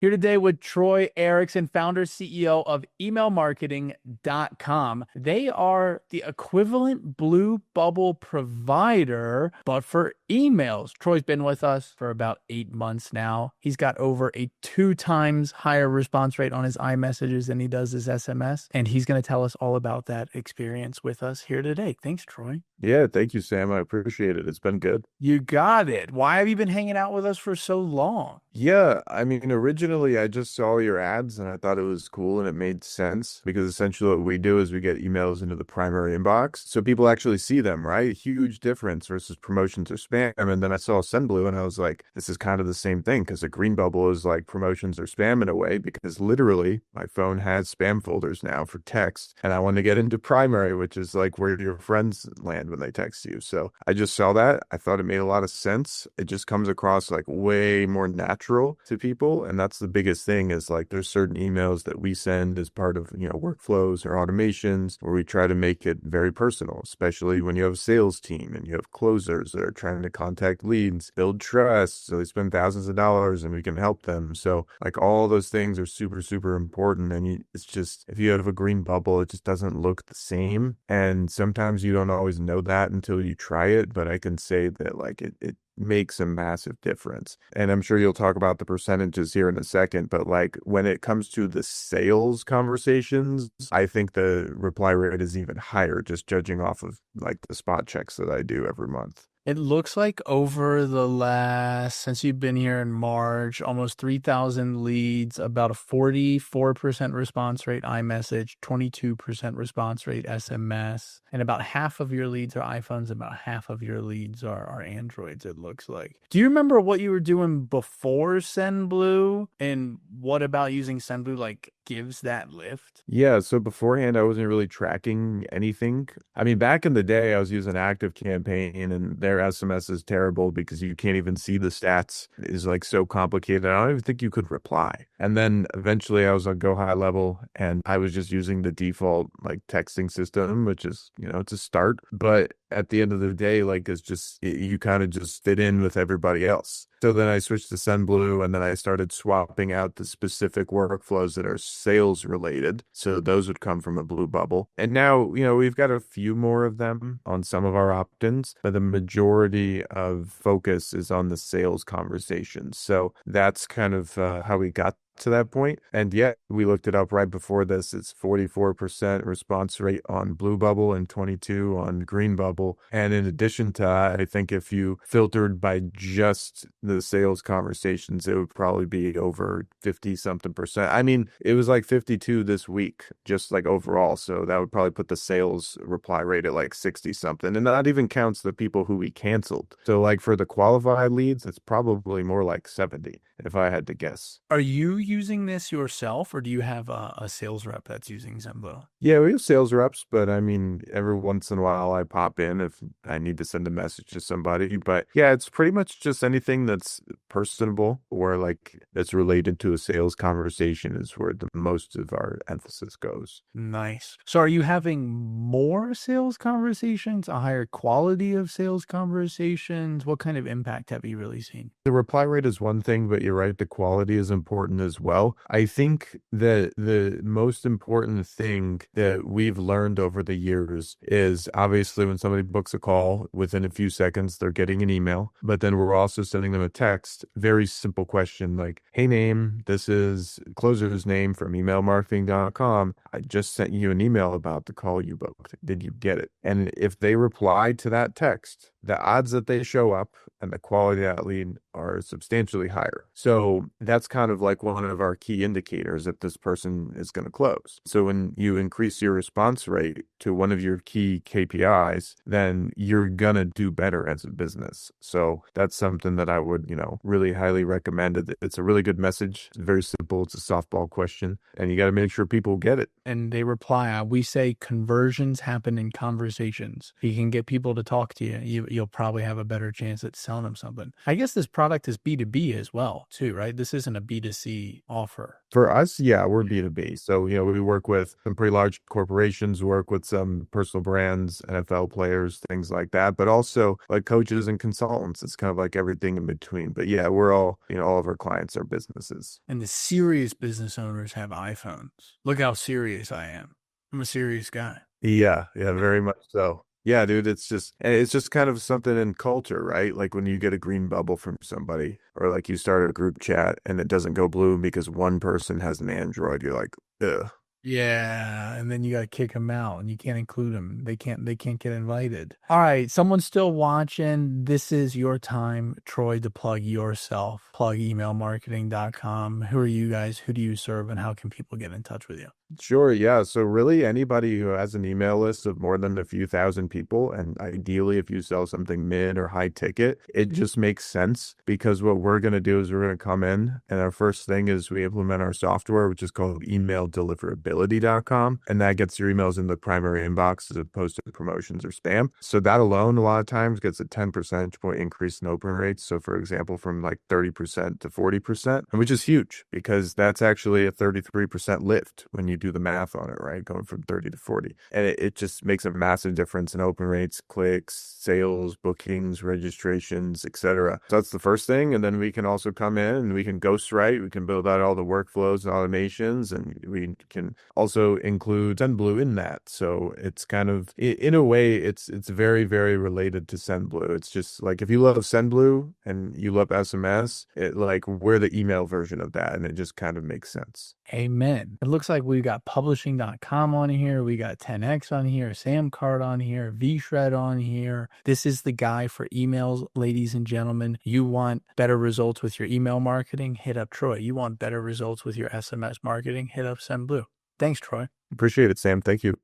Here today with Troy Erickson, founder, CEO of emailmarketing.com. They are the equivalent Blue Bubble provider, but for emails. Troy's been with us for about 8 months now. He's got over a 2 times higher response rate on his iMessages than he does his SMS. And he's going to tell us all about that experience with us here today. Thanks, Troy. Yeah, thank you, Sam. I appreciate it. It's been good. You got it. Why have you been hanging out with us for so long? Yeah, I mean, originally I just saw your ads and I thought it was cool and it made sense because essentially what we do is we get emails into the primary inbox. So people actually see them, right? Huge difference versus promotions or spam. And then I saw Sendblue and I was like, this is kind of the same thing because a green bubble is like promotions or spam in a way because literally my phone has spam folders now for text. And I want to get into primary, which is like where your friends land when they text you. So I just saw that. I thought it made a lot of sense. It just comes across like way more natural to people. And that's the biggest thing is like there's certain emails that we send as part of, workflows or automations where we try to make it very personal, especially when you have a sales team and you have closers that are trying to contact leads, build trust. So they spend thousands of dollars and we can help them. So like all those things are super, super important. And it's just, if you have a green bubble, it just doesn't look the same. And sometimes you don't always know that until you try it. But I can say that like it makes a massive difference. And I'm sure you'll talk about the percentages here in a second, but like when it comes to the sales conversations, I think the reply rate is even higher, just judging off of like the spot checks that I do every month. It looks like over the since you've been here in March, almost 3,000 leads, about a 44% response rate iMessage, 22% response rate SMS, and about half of your leads are iPhones, about half of your leads are Androids, it looks like. Do you remember what you were doing before Sendblue? And what about using Sendblue like gives that lift? Yeah, so beforehand, I wasn't really tracking anything. I mean, back in the day, I was using Active Campaign and their SMS is terrible because you can't even see the stats. It is like so complicated. I don't even think you could reply. And then eventually I was on GoHighLevel and I was just using the default like texting system, which is, it's a start. But at the end of the day, like it's just, you kind of just fit in with everybody else. So then I switched to Sendblue and then I started swapping out the specific workflows that are sales related. So those would come from a blue bubble. And now, we've got a few more of them on some of our opt-ins, but the majority of focus is on the sales conversations. So that's kind of how we got to that point. And yet we looked it up right before this. It's 44% response rate on blue bubble and 22 on green bubble. And in addition to that, I think if you filtered by just the sales conversations, it would probably be over 50 something percent. I mean, it was like 52 this week, just like overall. So that would probably put the sales reply rate at like 60 something. And that even counts the people who we canceled. So like for the qualified leads, it's probably more like 70 if I had to guess. Are you using this yourself, or do you have a sales rep that's using Sendblue? Yeah, we have sales reps, but I mean, every once in a while I pop in if I need to send a message to somebody. But yeah, it's pretty much just anything that's personable or like that's related to a sales conversation is where the most of our emphasis goes. Nice. So are you having more sales conversations, a higher quality of sales conversations? What kind of impact have you really seen? The reply rate is one thing, but you're right, the quality is important as well. I think that the most important thing that we've learned over the years is obviously when somebody books a call, within a few seconds, they're getting an email, but then we're also sending them a text. Very simple question like, hey, name, this is closer's name from emailmarketing.com. I just sent you an email about the call you booked. Did you get it? And if they reply to that text, the odds that they show up and the quality of that lead are substantially higher. So that's kind of like one of our key indicators that this person is going to close. So when you increase your response rate to one of your key KPIs, then you're going to do better as a business. So that's something that I would, really highly recommend. It's a really good message. It's very simple. It's a softball question and you got to make sure people get it. And they reply, we say conversions happen in conversations. You can get people to talk to you. you'll probably have a better chance at selling them something. I guess this product is B2B as well, too, right? This isn't a B2C offer. For us, yeah, we're B2B. So, we work with some pretty large corporations, work with some personal brands, NFL players, things like that, but also like coaches and consultants. It's kind of like everything in between. But yeah, we're all of our clients are businesses. And the serious business owners have iPhones. Look how serious I am. I'm a serious guy. Yeah, yeah, very much so. Yeah, dude, it's just kind of something in culture, right? Like when you get a green bubble from somebody, or like you start a group chat and it doesn't go blue because one person has an Android, you're like, ugh. Yeah, and then you got to kick them out, and you can't include them. They can't get invited. All right, someone's still watching. This is your time, Troy, to plug yourself. Plug emailmarketing.com. Who are you guys? Who do you serve, and how can people get in touch with you? Sure, yeah. So really anybody who has an email list of more than a few thousand people, and ideally if you sell something mid or high ticket, it just makes sense because what we're going to do is we're going to come in and our first thing is we implement our software, which is called emaildeliverability.com. And that gets your emails in the primary inbox as opposed to promotions or spam. So that alone, a lot of times gets a 10 percentage point increase in open rates. So for example, from like 30% to 40%, which is huge because that's actually a 33% lift when you do the math on it, right? Going from 30 to 40. And it just makes a massive difference in open rates, clicks, sales, bookings, registrations, etc. So that's the first thing. And then we can also come in and we can ghostwrite. We can build out all the workflows and automations, and we can also include Sendblue in that. So it's kind of, in a way, it's very, very related to Sendblue. It's just like if you love Sendblue and you love SMS, we're the email version of that. And it just kind of makes sense. Amen. It looks like we got publishing.com on here. We got 10X on here, Samcart on here, VShred on here. This is the guy for emails, ladies and gentlemen. You want better results with your email marketing? Hit up Troy. You want better results with your SMS marketing? Hit up Sendblue. Thanks, Troy. Appreciate it, Sam. Thank you.